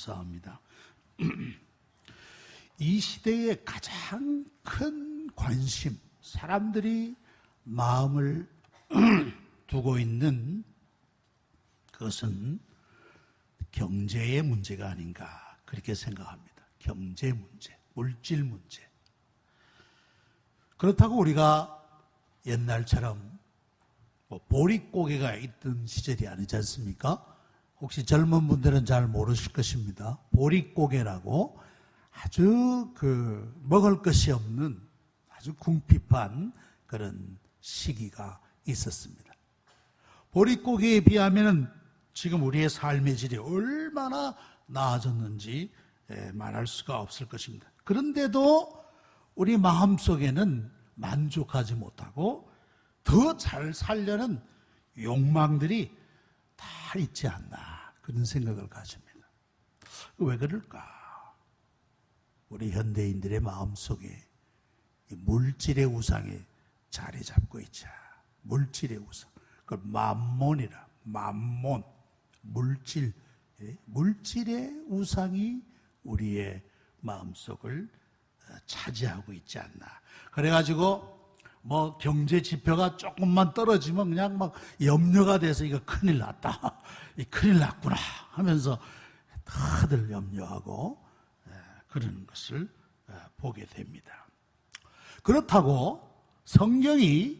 감사합니다. 이 시대의 가장 큰 관심, 사람들이 마음을 두고 있는 그것은 경제의 문제가 아닌가 그렇게 생각합니다. 경제 문제, 물질 문제. 그렇다고 우리가 옛날처럼 보릿고개가 있던 시절이 아니지 않습니까? 혹시 젊은 분들은 잘 모르실 것입니다. 보릿고개라고 아주 먹을 것이 없는 아주 궁핍한 그런 시기가 있었습니다. 보릿고개에 비하면 지금 우리의 삶의 질이 얼마나 나아졌는지 말할 수가 없을 것입니다. 그런데도 우리 마음속에는 만족하지 못하고 더 잘 살려는 욕망들이 다 있지 않나 그런 생각을 가집니다. 왜 그럴까? 우리 현대인들의 마음속에 이 물질의 우상이 자리 잡고 있자. 물질의 우상. 그걸 만몬이라. 만몬. 물질. 물질의 우상이 우리의 마음속을 차지하고 있지 않나. 그래가지고 경제 지표가 조금만 떨어지면 그냥 막 염려가 돼서 이거 큰일 났다. 큰일 났구나 하면서 다들 염려하고 그런 것을 보게 됩니다. 그렇다고 성경이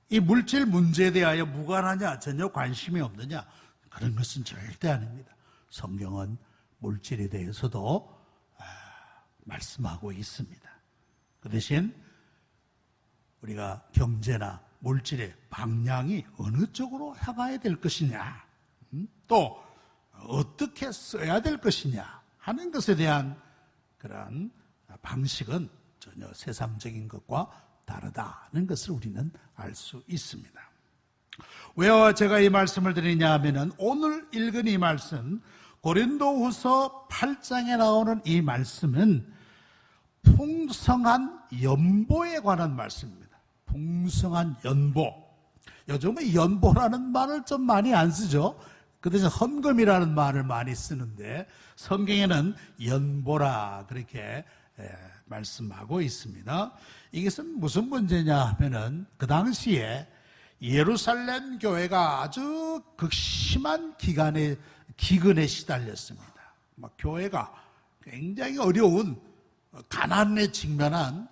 이 물질 문제에 대하여 무관하냐, 전혀 관심이 없느냐, 그런 것은 절대 아닙니다. 성경은 물질에 대해서도 말씀하고 있습니다. 그 대신 우리가 경제나 물질의 방향이 어느 쪽으로 향해야 될 것이냐, 또 어떻게 써야 될 것이냐 하는 것에 대한 그런 방식은 전혀 세상적인 것과 다르다는 것을 우리는 알 수 있습니다. 왜 제가 이 말씀을 드리냐 하면은 오늘 읽은 이 말씀, 고린도후서 8장에 나오는 이 말씀은 풍성한 연보에 관한 말씀입니다. 풍성한 연보. 요즘은 연보라는 말을 좀 많이 안 쓰죠. 그 대신 헌금이라는 말을 많이 쓰는데 성경에는 연보라 그렇게 말씀하고 있습니다. 이것은 무슨 문제냐 하면은 그 당시에 예루살렘 교회가 아주 극심한 기근에 시달렸습니다. 교회가 굉장히 어려운 가난에 직면한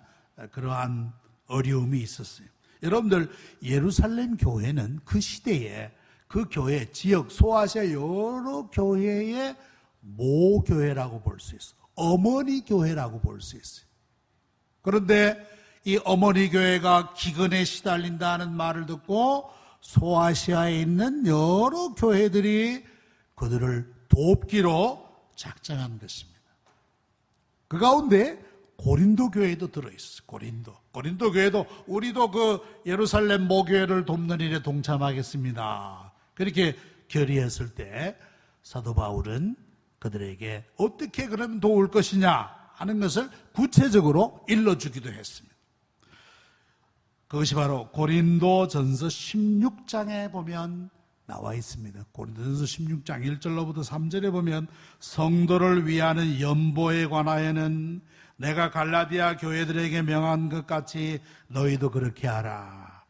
그러한 어려움이 있었어요. 여러분들, 예루살렘 교회는 그 시대에 그 교회, 지역, 소아시아 여러 교회의 모교회라고 볼 수 있어요. 어머니 교회라고 볼 수 있어요. 그런데 이 어머니 교회가 기근에 시달린다는 말을 듣고 소아시아에 있는 여러 교회들이 그들을 돕기로 작정한 것입니다. 그 가운데 고린도 교회도 들어있어요. 고린도 교회도 우리도 그 예루살렘 모교회를 돕는 일에 동참하겠습니다. 그렇게 결의했을 때 사도 바울은 그들에게 어떻게 그러면 도울 것이냐 하는 것을 구체적으로 일러주기도 했습니다. 그것이 바로 고린도전서 16장에 보면 나와 있습니다. 고린도전서 16장 1절로부터 3절에 보면 성도를 위하는 연보에 관하여는 내가 갈라디아 교회들에게 명한 것 같이 너희도 그렇게 하라.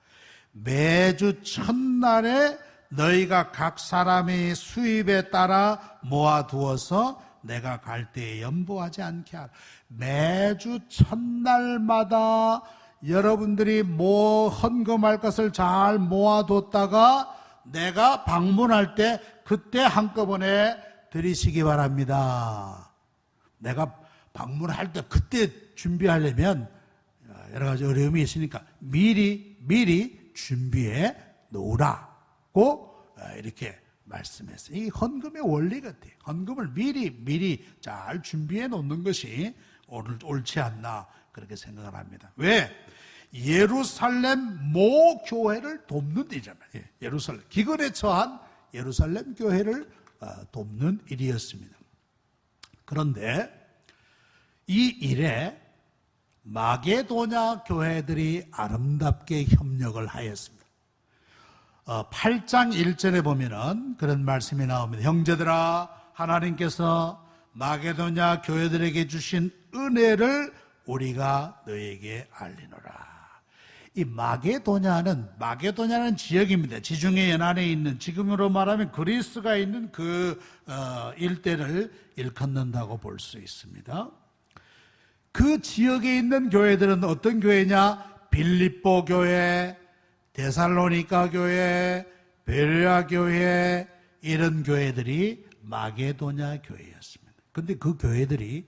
매주 첫날에 너희가 각 사람의 수입에 따라 모아두어서 내가 갈 때에 연보하지 않게 하라. 매주 첫날마다 여러분들이 헌금할 것을 잘 모아뒀다가 내가 방문할 때 그때 한꺼번에 드리시기 바랍니다. 내가 방문할 때 그때 준비하려면 여러 가지 어려움이 있으니까 미리 준비해 놓으라고 이렇게 말씀했어요. 이 헌금의 원리 같아요. 헌금을 미리 잘 준비해 놓는 것이 옳지 않나 그렇게 생각을 합니다. 왜? 예루살렘 모교회를 돕는 일이잖아요. 예루살렘 기근에 처한 예루살렘 교회를 돕는 일이었습니다. 그런데 이 일에 마게도냐 교회들이 아름답게 협력을 하였습니다. 8장 1절에 보면은 그런 말씀이 나옵니다. 형제들아, 하나님께서 마게도냐 교회들에게 주신 은혜를 우리가 너에게 알리노라. 이 마게도냐는 지역입니다. 지중해 연안에 있는, 지금으로 말하면 그리스가 있는 그 일대를 일컫는다고 볼 수 있습니다. 그 지역에 있는 교회들은 어떤 교회냐? 빌립보 교회, 데살로니가 교회, 베레아 교회, 이런 교회들이 마게도냐 교회였습니다. 그런데 그 교회들이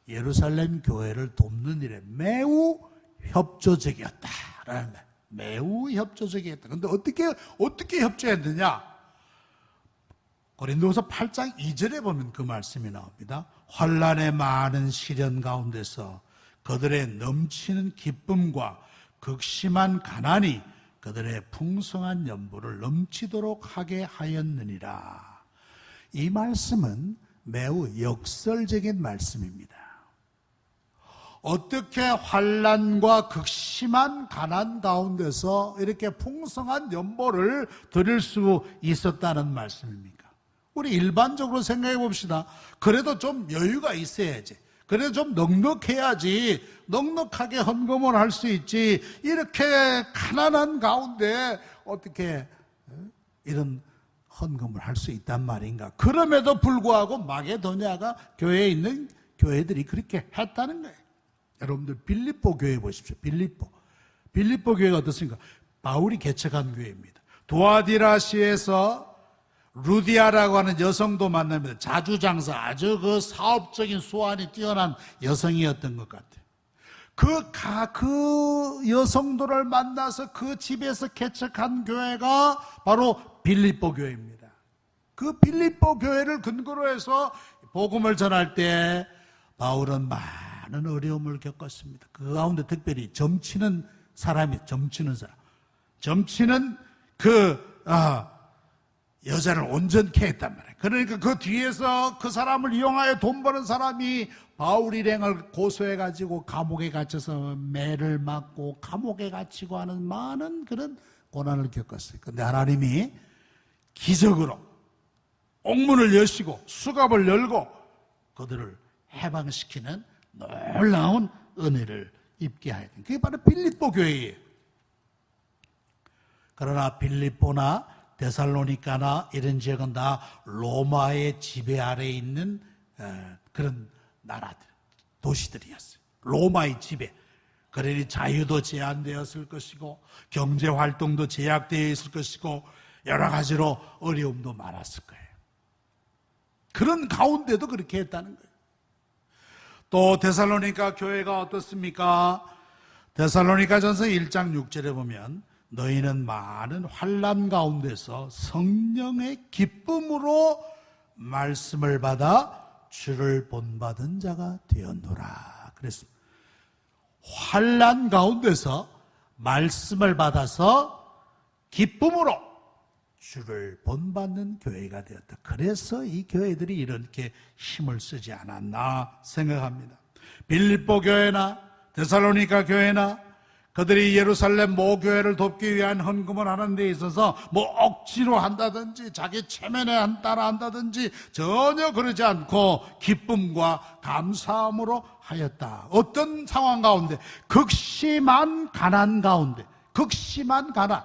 예루살렘 교회를 돕는 일에 매우 협조적이었다라는 거예요. 매우 협조적이었다. 그런데 어떻게 협조했느냐? 고린도후서 8장 2절에 보면 그 말씀이 나옵니다. 환난의 많은 시련 가운데서 그들의 넘치는 기쁨과 극심한 가난이 그들의 풍성한 연보를 넘치도록 하게 하였느니라. 이 말씀은 매우 역설적인 말씀입니다. 어떻게 환난과 극심한 가난 가운데서 이렇게 풍성한 연보를 드릴 수 있었다는 말씀입니까? 우리 일반적으로 생각해 봅시다. 그래도 좀 여유가 있어야지. 그래도 좀 넉넉해야지. 넉넉하게 헌금을 할 수 있지. 이렇게 가난한 가운데 어떻게 이런 헌금을 할 수 있단 말인가? 그럼에도 불구하고 마게도냐가 교회에 있는 교회들이 그렇게 했다는 거예요. 여러분들 빌립보 교회 보십시오. 빌립보 교회가 어떻습니까? 바울이 개척한 교회입니다. 도아디라시에서 루디아라고 하는 여성도 만납니다. 자주장사, 아주 그 사업적인 수완이 뛰어난 여성이었던 것 같아요. 그 여성들을 만나서 그 집에서 개척한 교회가 바로 빌립보 교회입니다. 그 빌립보 교회를 근거로 해서 복음을 전할 때 바울은 많은 어려움을 겪었습니다. 그 가운데 특별히 점치는 여자를 온전케 했단 말이에요. 그러니까 그 뒤에서 그 사람을 이용하여 돈 버는 사람이 바울 일행을 고소해가지고 감옥에 갇혀서 매를 맞고 감옥에 갇히고 하는 많은 그런 고난을 겪었어요. 그런데 하나님이 기적으로 옥문을 여시고 수갑을 열고 그들을 해방시키는 놀라운 은혜를 입게 하였던, 그게 바로 빌립보 교회예요. 그러나 빌립보나 데살로니가나 이런 지역은 다 로마의 지배 아래에 있는 그런 나라들, 도시들이었어요. 로마의 지배. 그러니 자유도 제한되었을 것이고 경제활동도 제약되어 있을 것이고 여러 가지로 어려움도 많았을 거예요. 그런 가운데도 그렇게 했다는 거예요. 또 데살로니가 교회가 어떻습니까? 데살로니가전서 1장 6절에 보면 너희는 많은 환난 가운데서 성령의 기쁨으로 말씀을 받아 주를 본받은 자가 되었노라. 그랬습니다. 환난 가운데서 말씀을 받아서 기쁨으로 주를 본받는 교회가 되었다. 그래서 이 교회들이 이렇게 힘을 쓰지 않았나 생각합니다. 빌립보 교회나 데살로니가 교회나 그들이 예루살렘 모교회를 돕기 위한 헌금을 하는 데 있어서 뭐 억지로 한다든지 자기 체면에 따라 한다든지 전혀 그러지 않고 기쁨과 감사함으로 하였다. 어떤 상황 가운데? 극심한 가난 가운데. 극심한 가난.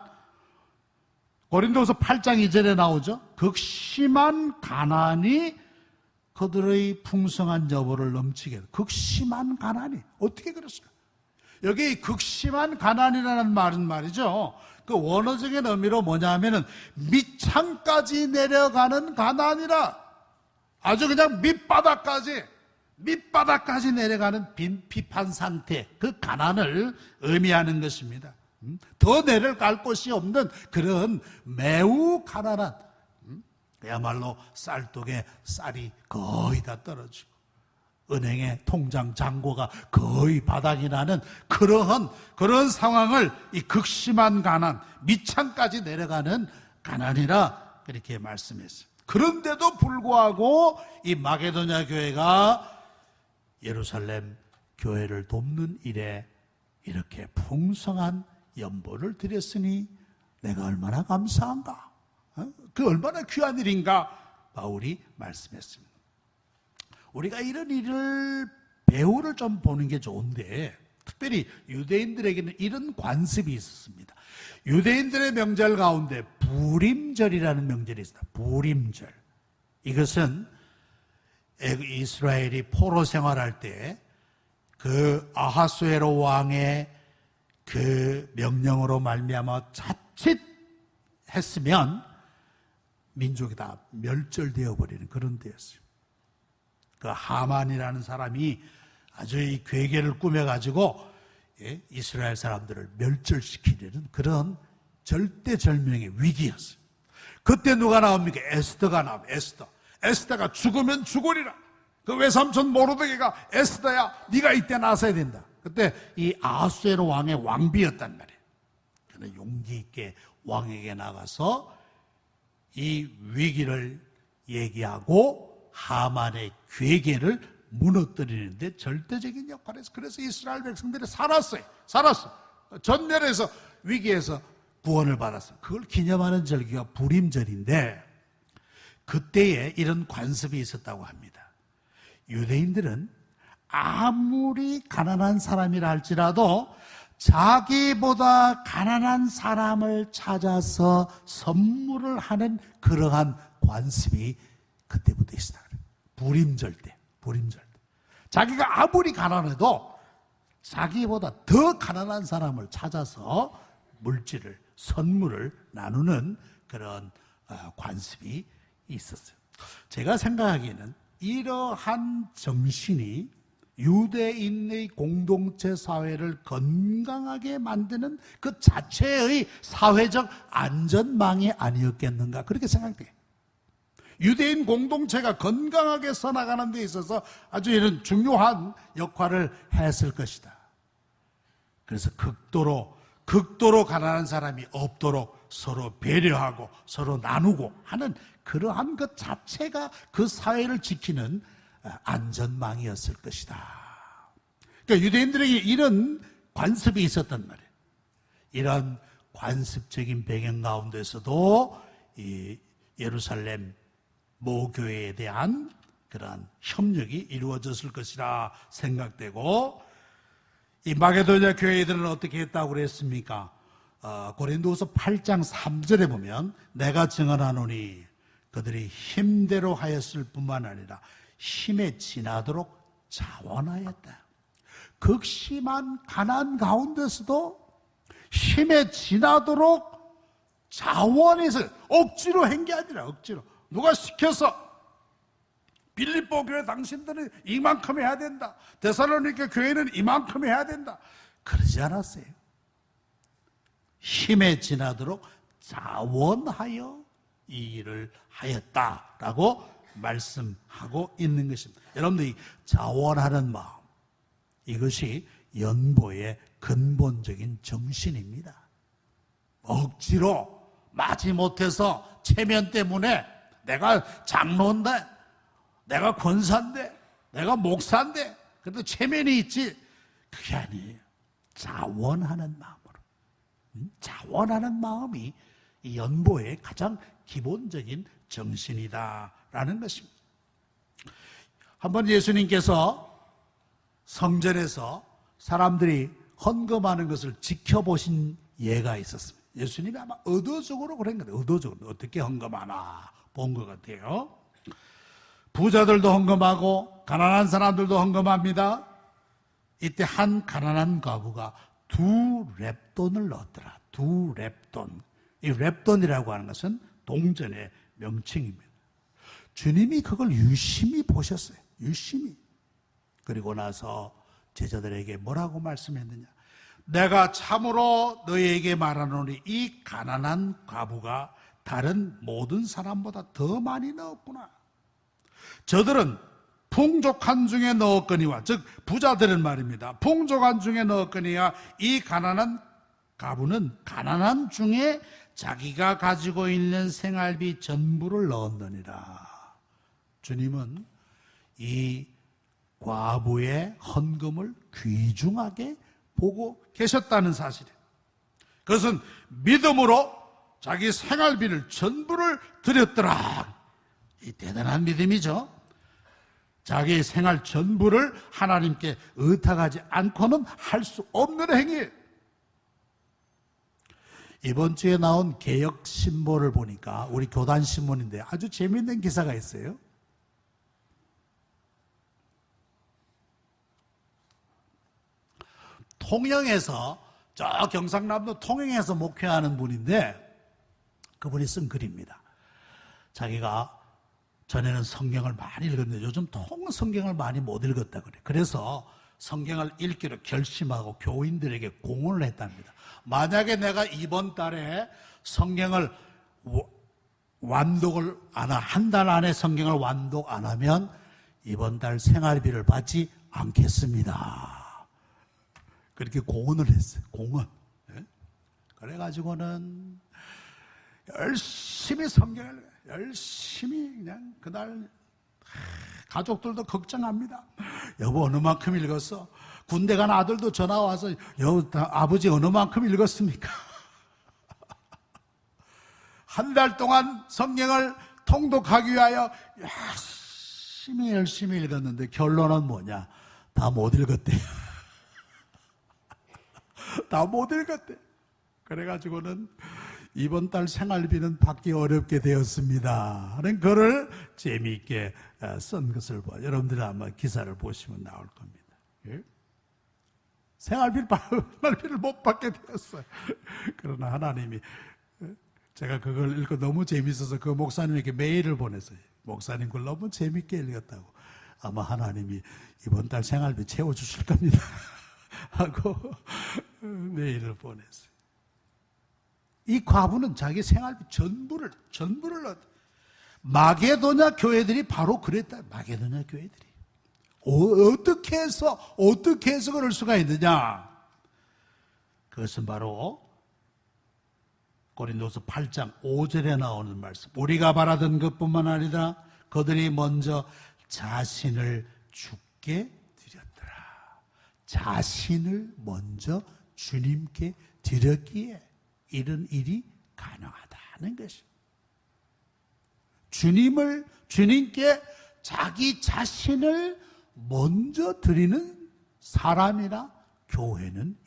고린도후서 8장 2절에 나오죠. 극심한 가난이 그들의 풍성한 여보를 넘치게 해요. 극심한 가난이 어떻게 그랬을까? 여기 극심한 가난이라는 말은 말이죠, 그 원어적인 의미로 뭐냐면은 밑창까지 내려가는 가난이라, 아주 그냥 밑바닥까지 내려가는 비판 상태, 그 가난을 의미하는 것입니다. 더 내려갈 곳이 없는 그런 매우 가난한, 그야말로 쌀독에 쌀이 거의 다 떨어지고 은행의 통장 잔고가 거의 바닥이 나는 그런 상황을 이 극심한 가난, 밑창까지 내려가는 가난이라 그렇게 말씀했어요. 그런데도 불구하고 이 마게도냐 교회가 예루살렘 교회를 돕는 일에 이렇게 풍성한 연보를 드렸으니 내가 얼마나 감사한가, 그 얼마나 귀한 일인가 바울이 말씀했습니다. 우리가 이런 일을 배우를 좀 보는 게 좋은데, 특별히 유대인들에게는 이런 관습이 있었습니다. 유대인들의 명절 가운데 부림절이라는 명절이 있습니다. 부림절. 이것은 이스라엘이 포로 생활할 때 그 아하수에로 왕의 그 명령으로 말미암아 자칫 했으면 민족이 다 멸절되어 버리는 그런 때였어요. 그 하만이라는 사람이 아주 이 괴계를 꾸며가지고 이스라엘 사람들을 멸절시키려는 그런 절대절명의 위기였어요. 그때 누가 나옵니까? 에스더가 나옵니다. 에스더가 죽으면 죽으리라. 그 외삼촌 모르드게가 에스더야, 네가 이때 나서야 된다. 그때 이 아하수에로 왕의 왕비였단 말이에요. 그는 용기 있게 왕에게 나가서 이 위기를 얘기하고 하만의 괴계를 무너뜨리는데 절대적인 역할을 했어요. 그래서 이스라엘 백성들이 살았어요. 전멸해서 위기에서 구원을 받았어요. 그걸 기념하는 절기가 부림절인데, 그때에 이런 관습이 있었다고 합니다. 유대인들은 아무리 가난한 사람이라 할지라도 자기보다 가난한 사람을 찾아서 선물을 하는 그러한 관습이 그때부터 있었다. 부림절 때. 자기가 아무리 가난해도 자기보다 더 가난한 사람을 찾아서 물질을, 선물을 나누는 그런 관습이 있었어요. 제가 생각하기에는 이러한 정신이 유대인의 공동체 사회를 건강하게 만드는 그 자체의 사회적 안전망이 아니었겠는가, 그렇게 생각돼요. 유대인 공동체가 건강하게 서나가는 데 있어서 아주 이런 중요한 역할을 했을 것이다. 그래서 극도로 가난한 사람이 없도록 서로 배려하고 서로 나누고 하는 그러한 것 자체가 그 사회를 지키는 안전망이었을 것이다. 그러니까 유대인들에게 이런 관습이 있었단 말이에요. 이런 관습적인 배경 가운데서도 이 예루살렘 모교회에 대한 그러한 협력이 이루어졌을 것이라 생각되고, 이 마게도냐 교회들은 어떻게 했다고 그랬습니까? 고린도후서 8장 3절에 보면 내가 증언하노니 그들이 힘대로 하였을 뿐만 아니라 힘에 지나도록 자원하였다. 극심한 가난 가운데서도 힘에 지나도록 자원해서 억지로 한 게 아니라 억지로. 누가 시켜서 빌립보 교회 당신들은 이만큼 해야 된다. 데살로니가 교회는 이만큼 해야 된다. 그러지 않았어요. 힘에 지나도록 자원하여 이 일을 하였다라고 말씀하고 있는 것입니다. 여러분들이 자원하는 마음, 이것이 연보의 근본적인 정신입니다. 억지로 마지못해서 체면 때문에 내가 장로인데, 내가 권사인데, 내가 목사인데, 그래도 체면이 있지, 그게 아니에요. 자원하는 마음으로. 자원하는 마음이 이 연보의 가장 기본적인 정신이다라는 것입니다. 한번 예수님께서 성전에서 사람들이 헌금하는 것을 지켜보신 예가 있었습니다. 예수님이 아마 의도적으로 그런 거예요. 의도적으로 어떻게 헌금하나 본 것 같아요. 부자들도 헌금하고 가난한 사람들도 헌금합니다. 이때 한 가난한 과부가 2렙돈을 넣었더라. 2렙돈. 이 렙돈이라고 하는 것은 동전의 명칭입니다. 주님이 그걸 유심히 보셨어요. 유심히. 그리고 나서 제자들에게 뭐라고 말씀했느냐? 내가 참으로 너희에게 말하노니 이 가난한 과부가 다른 모든 사람보다 더 많이 넣었구나. 저들은 풍족한 중에 넣었거니와, 즉 부자들은 말입니다. 풍족한 중에 넣었거니와 이 가난한 과부는 가난한 중에 자기가 가지고 있는 생활비 전부를 넣었느니라. 주님은 이 과부의 헌금을 귀중하게 보고 계셨다는 사실이에요. 그것은 믿음으로 자기 생활비를 전부를 드렸더라. 이 대단한 믿음이죠. 자기의 생활 전부를 하나님께 의탁하지 않고는 할 수 없는 행위예요. 이번 주에 나온 개혁신보를 보니까 우리 교단신문인데 아주 재미있는 기사가 있어요. 통영에서, 저 경상남도 통영에서 목회하는 분인데 그분이 쓴 글입니다. 자기가 전에는 성경을 많이 읽었는데 요즘 성경을 많이 못 읽었다 그래. 그래서 성경을 읽기로 결심하고 교인들에게 공언을 했답니다. 만약에 내가 이번 달에 성경을 완독을 한 달 안에 성경을 완독 안 하면 이번 달 생활비를 받지 않겠습니다. 그렇게 공언을 했어요. 공언. 그래가지고는 열심히 성경을 열심히 그냥 그날 가족들도 걱정합니다. 여보 어느 만큼 읽었어? 군대 간 아들도 전화 와서 아버지 어느 만큼 읽었습니까? 한 달 동안 성경을 통독하기 위하여 열심히 읽었는데 결론은 뭐냐? 다 못 읽었대요. 다 못 읽었대. 그래가지고는 이번 달 생활비는 받기 어렵게 되었습니다 하는 글을 재미있게 쓴 것을 봐요. 여러분들이 아마 기사를 보시면 나올 겁니다. 예? 생활비를 못 받게 되었어요. 그러나 하나님이, 제가 그걸 읽고 너무 재미있어서 그 목사님에게 메일을 보냈어요. 목사님 그걸 너무 재미있게 읽었다고. 아마 하나님이 이번 달 생활비 채워주실 겁니다 하고 메일을 보냈어요. 이 과부는 자기 생활비 전부를 마게도냐 교회들이 바로 그랬다. 마게도냐 교회들이 어떻게 해서 그럴 수가 있느냐? 그것은 바로 고린도서 8장 5절에 나오는 말씀. 우리가 바라던 것뿐만 아니라 그들이 먼저 자신을 주께 드렸더라. 자신을 먼저 주님께 드렸기에 이런 일이 가능하다는 것입니다. 주님께 자기 자신을 먼저 드리는 사람이나 교회는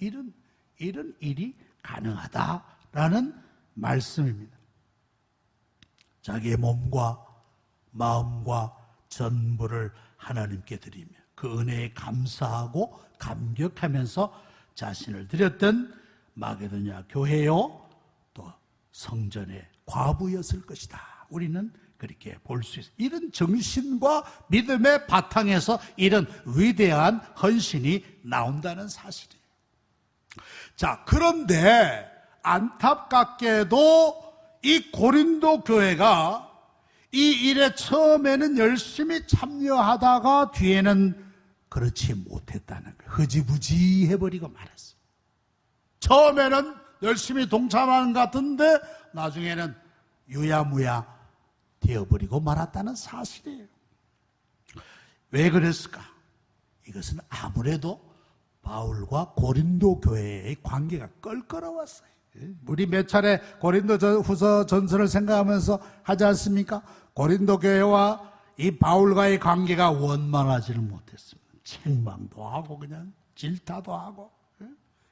이런 일이 가능하다라는 말씀입니다. 자기의 몸과 마음과 전부를 하나님께 드리며 그 은혜에 감사하고 감격하면서 자신을 드렸던 마게도냐 교회요 또 성전의 과부였을 것이다. 우리는 그렇게 볼 수 있어요. 이런 정신과 믿음의 바탕에서 이런 위대한 헌신이 나온다는 사실이에요. 자, 그런데 안타깝게도 이 고린도 교회가 이 일에 처음에는 열심히 참여하다가 뒤에는 그렇지 못했다는 거예요. 흐지부지 해버리고 말았어요. 처음에는 열심히 동참하는 것 같은데 나중에는 유야무야 되어버리고 말았다는 사실이에요. 왜 그랬을까? 이것은 아무래도 바울과 고린도 교회의 관계가 껄끄러웠어요. 우리 몇 차례 고린도 후서 전서를 생각하면서 하지 않습니까? 고린도 교회와 이 바울과의 관계가 원만하지를 못했습니다. 책망도 하고 그냥 질타도 하고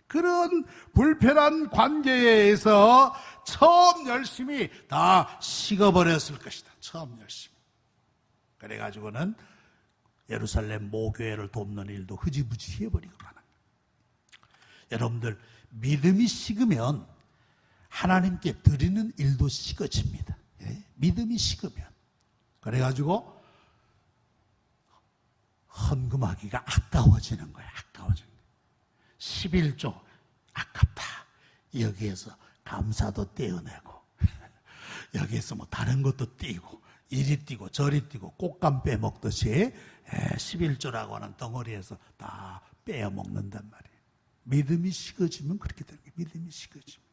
그런 불편한 관계에 의해서 처음 열심히 다 식어버렸을 것이다. 처음 열심히. 그래가지고는 예루살렘 모교회를 돕는 일도 흐지부지 해버리고 마는 거예요. 여러분들 믿음이 식으면 하나님께 드리는 일도 식어집니다. 믿음이 식으면. 그래가지고 헌금하기가 아까워지는 거예요. 아까워지는 거예요. 11조 아깝다. 여기에서 감사도 떼어내고 여기에서 뭐 다른 것도 띄고 이리 띄고 저리 띄고 꽃감 빼먹듯이 11조라고 하는 덩어리에서 다 빼어먹는단 말이에요. 믿음이 식어지면 그렇게 되는 거예요. 믿음이 식어지면.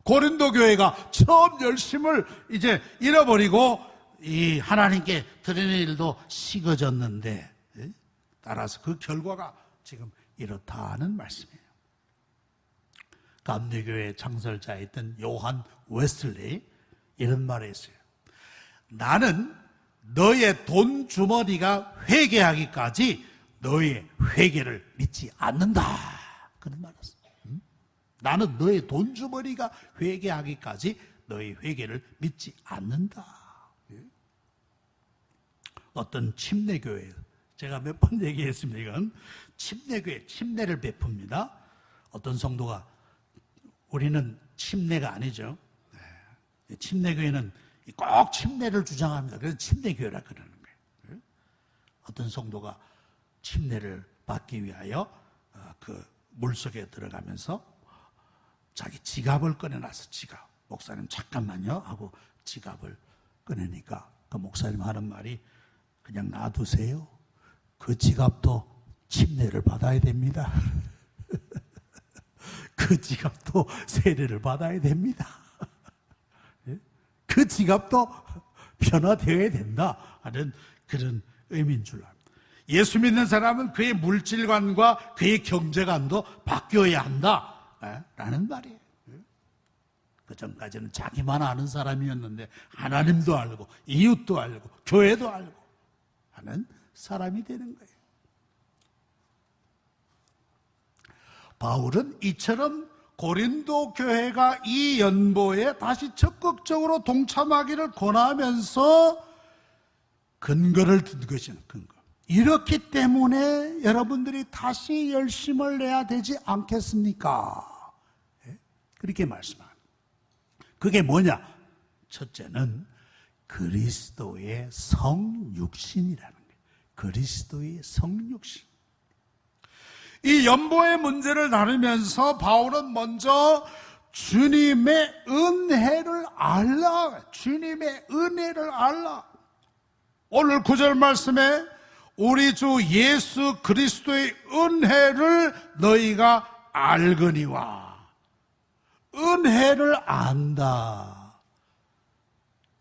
고린도 교회가 처음 열심을 이제 잃어버리고 이 하나님께 드리는 일도 식어졌는데 따라서 그 결과가 지금 이렇다는 말씀이에요. 감리교회 창설자였던 요한 웨슬리 이런 말을 했어요. 나는 너의 돈 주머니가 회개하기까지 너의 회개를 믿지 않는다. 그런 말이었어요. 나는 너의 돈 주머니가 회개하기까지 너의 회개를 믿지 않는다. 어떤 침례교회, 제가 몇 번 얘기했습니다. 이건 침례교회, 침례를 베풉니다. 어떤 성도가, 우리는 침례가 아니죠. 침례교회는 꼭 침례를 주장합니다. 그래서 침례교회라 그러는 거예요. 어떤 성도가 침례를 받기 위하여 그 물속에 들어가면서 자기 지갑을 꺼내놔서, 지갑, 목사님 잠깐만요 하고 지갑을 꺼내니까 그 목사님 하는 말이, 그냥 놔두세요. 그 지갑도 침례를 받아야 됩니다. 그 지갑도 세례를 받아야 됩니다. 그 지갑도 변화되어야 된다 하는 그런 의미인 줄 압니다. 예수 믿는 사람은 그의 물질관과 그의 경제관도 바뀌어야 한다 라는 말이에요. 그 전까지는 자기만 아는 사람이었는데 하나님도 알고 이웃도 알고 교회도 알고 하는 사람이 되는 거예요. 바울은 이처럼 고린도 교회가 이 연보에 다시 적극적으로 동참하기를 권하면서 근거를 둔 것이는 근거. 이렇기 때문에 여러분들이 다시 열심을 내야 되지 않겠습니까? 그렇게 말씀합니다. 그게 뭐냐? 첫째는 그리스도의 성육신이라는 거예요. 그리스도의 성육신. 이 연보의 문제를 다루면서 바울은 먼저 주님의 은혜를 알라. 주님의 은혜를 알라. 오늘 9절 말씀에 우리 주 예수 그리스도의 은혜를 너희가 알거니와. 은혜를 안다.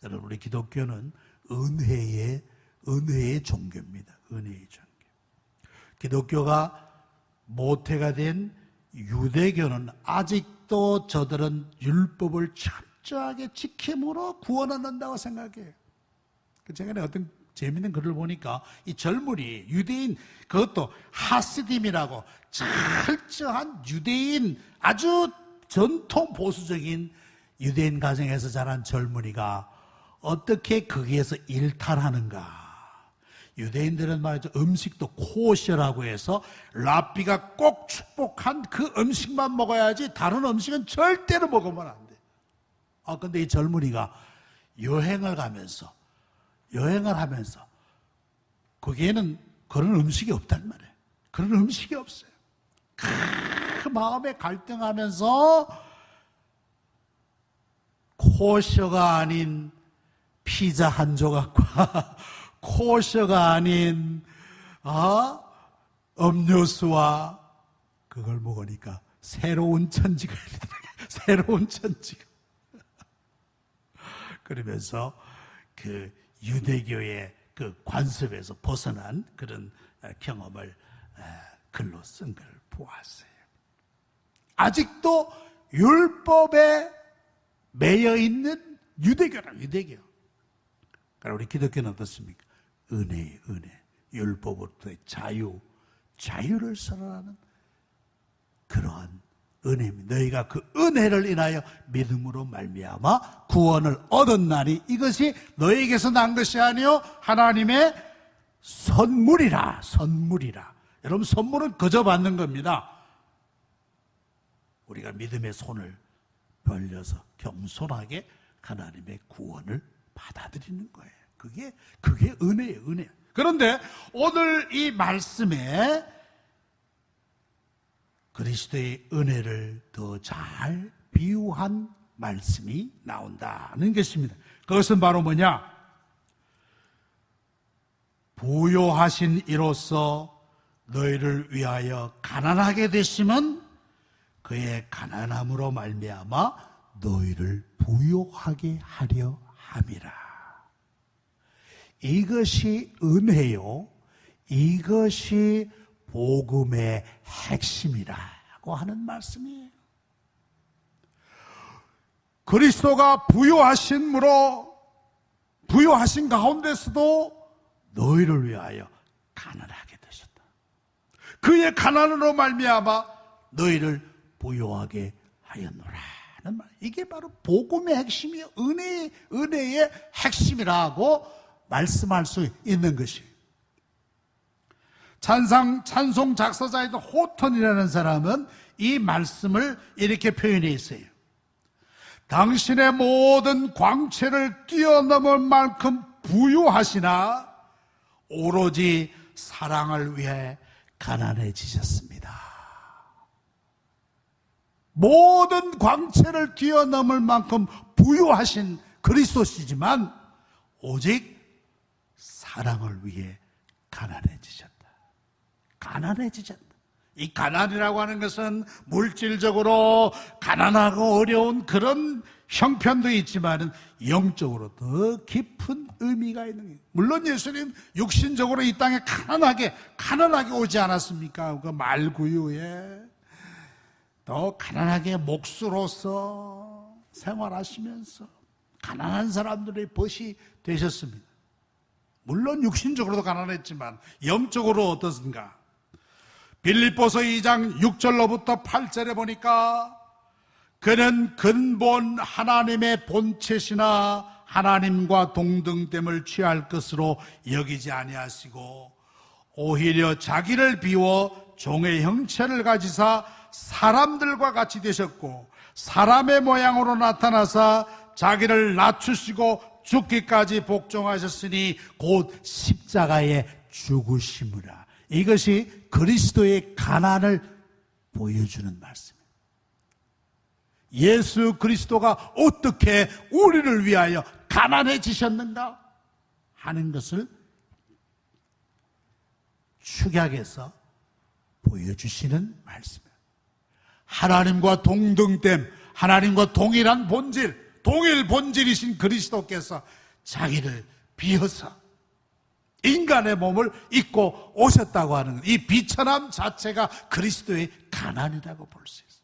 여러분, 우리 기독교는 은혜의 종교입니다. 은혜의 종교. 기독교가 모태가 된 유대교는 아직도 저들은 율법을 철저하게 지킴으로 구원을 얻는다고 생각해요. 최근에 어떤 재미있는 글을 보니까 이 젊은이 유대인, 그것도 하시딤이라고 철저한 유대인, 아주 전통 보수적인 유대인 가정에서 자란 젊은이가 어떻게 거기에서 일탈하는가. 유대인들은 말이죠, 음식도 코셔라고 해서 랍비가 꼭 축복한 그 음식만 먹어야지 다른 음식은 절대로 먹으면 안 돼. 근데 이 젊은이가 여행을 하면서 거기에는 그런 음식이 없단 말이에요. 그런 음식이 없어요. 그 마음에 갈등하면서 코셔가 아닌 피자 한 조각과 코셔가 아닌 음료수와 그걸 먹으니까 새로운 천지가 열리더라고요. 새로운 천지가. 그러면서 그 유대교의 그 관습에서 벗어난 그런 경험을 글로 쓴 걸 보았어요. 아직도 율법에 매여 있는 유대교라, 유대교. 그러니까 우리 기독교는 어떻습니까? 은혜. 율법으로부터의 자유를 선언하는 그러한 은혜입니다. 너희가 그 은혜를 인하여 믿음으로 말미암아 구원을 얻었나니 이것이 너희에게서 난 것이 아니요 하나님의 선물이라. 여러분, 선물은 거저 받는 겁니다. 우리가 믿음의 손을 벌려서 겸손하게 하나님의 구원을 받아들이는 거예요. 그게 은혜예요, 은혜. 그런데 오늘 이 말씀에 그리스도의 은혜를 더 잘 비유한 말씀이 나온다는 것입니다. 그것은 바로 뭐냐? 부요하신 이로써 너희를 위하여 가난하게 되심은 그의 가난함으로 말미암아 너희를 부요하게 하려 함이라. 이것이 은혜요, 이것이 복음의 핵심이라고 하는 말씀이에요. 그리스도가 부요하심으로 부요하신 가운데서도 너희를 위하여 가난하게 되셨다. 그의 가난으로 말미암아 너희를 부요하게 하였노라. 이게 바로 복음의 핵심이에요. 은혜의 핵심이라고 말씀할 수 있는 것이에요. 찬송 작사자이던 호턴이라는 사람은 이 말씀을 이렇게 표현해 있어요. 당신의 모든 광채를 뛰어넘을 만큼 부유하시나 오로지 사랑을 위해 가난해지셨습니다. 모든 광채를 뛰어넘을 만큼 부유하신 그리스도시지만 오직 사랑을 위해 가난해지셨다. 가난해지셨다. 이 가난이라고 하는 것은 물질적으로 가난하고 어려운 그런 형편도 있지만 영적으로 더 깊은 의미가 있는 거예요. 물론 예수님 육신적으로 이 땅에 가난하게 오지 않았습니까? 그 말구유에 더 가난하게 목수로서 생활하시면서 가난한 사람들의 벗이 되셨습니다. 물론 육신적으로도 가난했지만 영적으로 어떻습니까? 빌립보서 2장 6절로부터 8절에 보니까 그는 근본 하나님의 본체시나 하나님과 동등됨을 취할 것으로 여기지 아니하시고 오히려 자기를 비워 종의 형체를 가지사 사람들과 같이 되셨고 사람의 모양으로 나타나사 자기를 낮추시고 죽기까지 복종하셨으니 곧 십자가에 죽으심이라. 이것이 그리스도의 가난을 보여주는 말씀입니다. 예수 그리스도가 어떻게 우리를 위하여 가난해지셨는가 하는 것을 축약해서 보여주시는 말씀이에요. 하나님과 동등됨, 하나님과 동일한 본질, 동일 본질이신 그리스도께서 자기를 비어서 인간의 몸을 입고 오셨다고 하는 이 비천함 자체가 그리스도의 가난이라고 볼 수 있어요.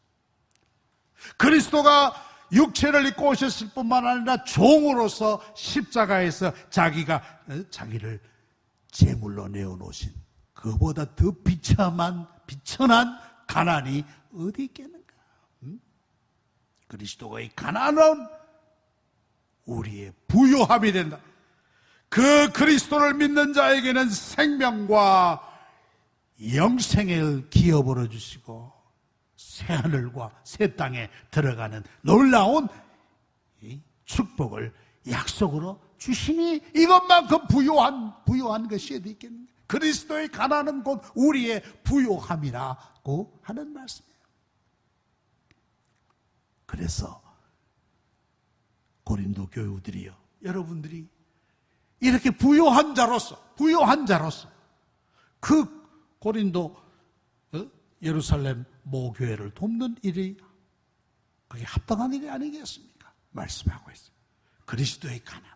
그리스도가 육체를 입고 오셨을 뿐만 아니라 종으로서 십자가에서 자기를 제물로 내어놓으신 그보다 더 비천한 가난이 어디 있겠는가? 그리스도의 가난은 우리의 부요함이 된다. 그 그리스도를 믿는 자에게는 생명과 영생을 기업으로 주시고 새하늘과 새 땅에 들어가는 놀라운 축복을 약속으로 주시니 이것만큼 부요한 것이 어디 있겠는가? 그리스도의 가난은 곧 우리의 부요함이라고 하는 말씀이에요. 그래서 고린도 교우들이요, 여러분들이 이렇게 부요한 자로서 그 고린도 예루살렘 모교회를 돕는 일이 그게 합당한 일이 아니겠습니까? 말씀하고 있어요. 그리스도의 가난,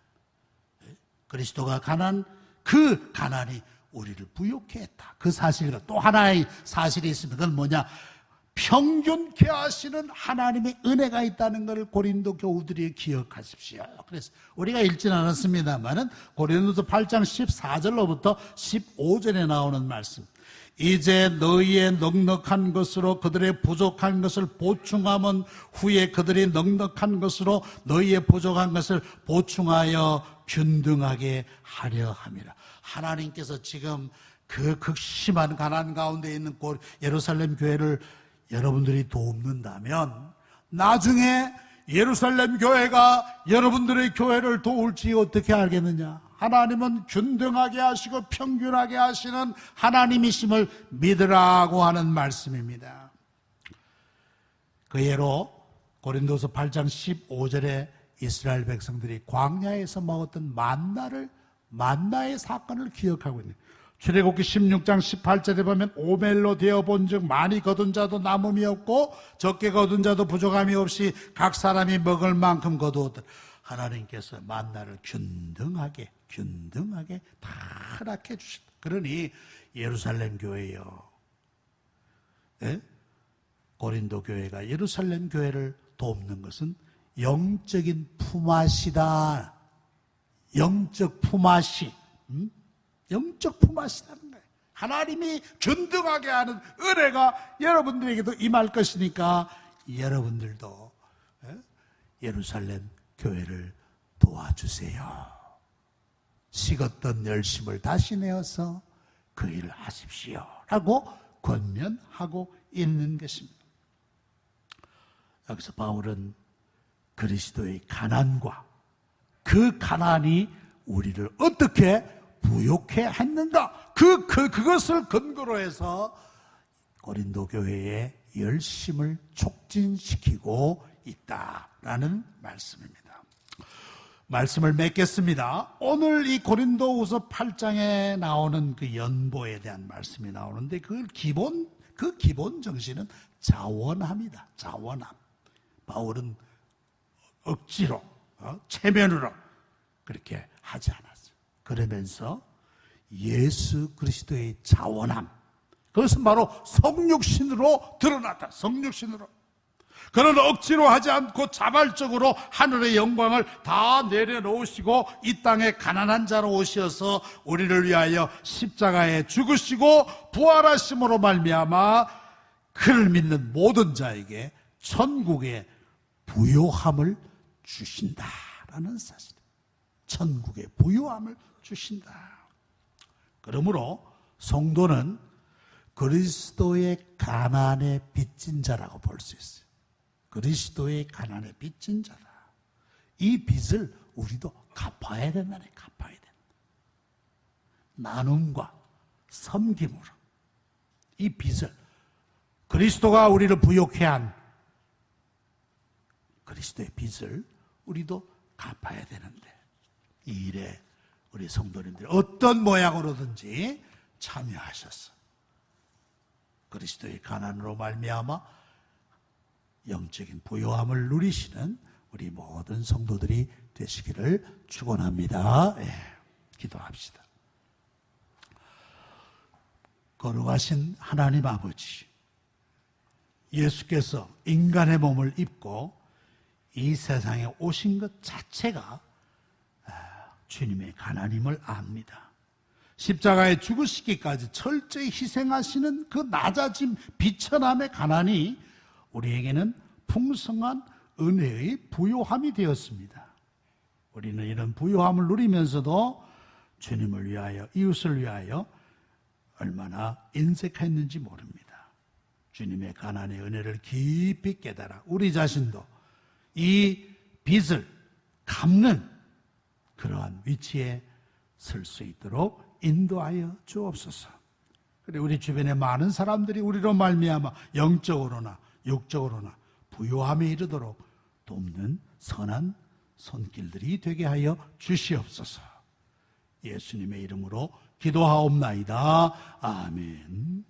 그리스도가 그 가난이 우리를 부요케 했다. 그 사실과 또 하나의 사실이 있습니다. 그건 뭐냐? 평균케 하시는 하나님의 은혜가 있다는 것을 고린도 교우들이 기억하십시오. 그래서 우리가 읽지는 않았습니다만은 고린도서 8장 14절로부터 15절에 나오는 말씀. 이제 너희의 넉넉한 것으로 그들의 부족한 것을 보충하면 후에 그들이 넉넉한 것으로 너희의 부족한 것을 보충하여 균등하게 하려 함이라. 하나님께서 지금 그 극심한 가난 가운데 있는 예루살렘 교회를 여러분들이 돕는다면 나중에 예루살렘 교회가 여러분들의 교회를 도울지 어떻게 알겠느냐? 하나님은 균등하게 하시고 평균하게 하시는 하나님이심을 믿으라고 하는 말씀입니다. 그 예로 고린도서 8장 15절에 이스라엘 백성들이 광야에서 먹었던 만나의 사건을 기억하고 있는 거예요. 출애굽기 16장 18절에 보면 오멜로 되어본즉 많이 거둔 자도 남음이 없고 적게 거둔 자도 부족함이 없이 각 사람이 먹을 만큼 거두었다. 하나님께서 만나를 균등하게 다 허락해 주셨다. 그러니 예루살렘 교회요, 고린도 교회가 예루살렘 교회를 돕는 것은 영적인 품앗이다. 영적 품앗이, 영적 품앗이라는 거예요. 하나님이 균등하게 하는 은혜가 여러분들에게도 임할 것이니까 여러분들도 예루살렘 교회를 도와주세요. 식었던 열심을 다시 내어서 그 일을 하십시오 라고 권면하고 있는 것입니다. 여기서 바울은 그리스도의 가난과 그 가난이 우리를 어떻게 부욕해 했는가, 그것을 근거로 해서 고린도 교회의 열심을 촉진시키고 있다라는 말씀입니다. 말씀을 맺겠습니다. 오늘 이 고린도후서 8장에 나오는 그 연보에 대한 말씀이 나오는데 그 기본 정신은 자원함이다. 자원함. 바울은 억지로, 체면으로 그렇게 하지 않았어요. 그러면서 예수 그리스도의 자원함, 그것은 바로 성육신으로 드러났다. 성육신으로. 그는 억지로 하지 않고 자발적으로 하늘의 영광을 다 내려놓으시고 이 땅에 가난한 자로 오셔서 우리를 위하여 십자가에 죽으시고 부활하심으로 말미암아 그를 믿는 모든 자에게 천국의 부요함을 주신다라는 사실. 천국의 부요함을 주신다. 그러므로 성도는 그리스도의 가난에 빚진 자라고 볼 수 있어요. 그리스도의 가난에 빚진 자다. 이 빚을 우리도 갚아야 된다네. 갚아야 된다. 나눔과 섬김으로 이 빚을, 그리스도가 우리를 부욕해 한 그리스도의 빚을 우리도 갚아야 되는데, 이 일에 우리 성도님들이 어떤 모양으로든지 참여하셔서 그리스도의 가난으로 말미암아 영적인 부요함을 누리시는 우리 모든 성도들이 되시기를 축원합니다. 기도합시다. 거룩하신 하나님 아버지, 예수께서 인간의 몸을 입고 이 세상에 오신 것 자체가 주님의 가난임을 압니다. 십자가에 죽으시기까지 철저히 희생하시는 그 낮아짐, 비천함의 가난이 우리에게는 풍성한 은혜의 부요함이 되었습니다. 우리는 이런 부요함을 누리면서도 주님을 위하여, 이웃을 위하여 얼마나 인색했는지 모릅니다. 주님의 가난의 은혜를 깊이 깨달아 우리 자신도 이 빚을 갚는 그러한 위치에 설 수 있도록 인도하여 주옵소서. 그리고 우리 주변에 많은 사람들이 우리로 말미암아 영적으로나 육적으로나 부요함에 이르도록 돕는 선한 손길들이 되게 하여 주시옵소서. 예수님의 이름으로 기도하옵나이다. 아멘.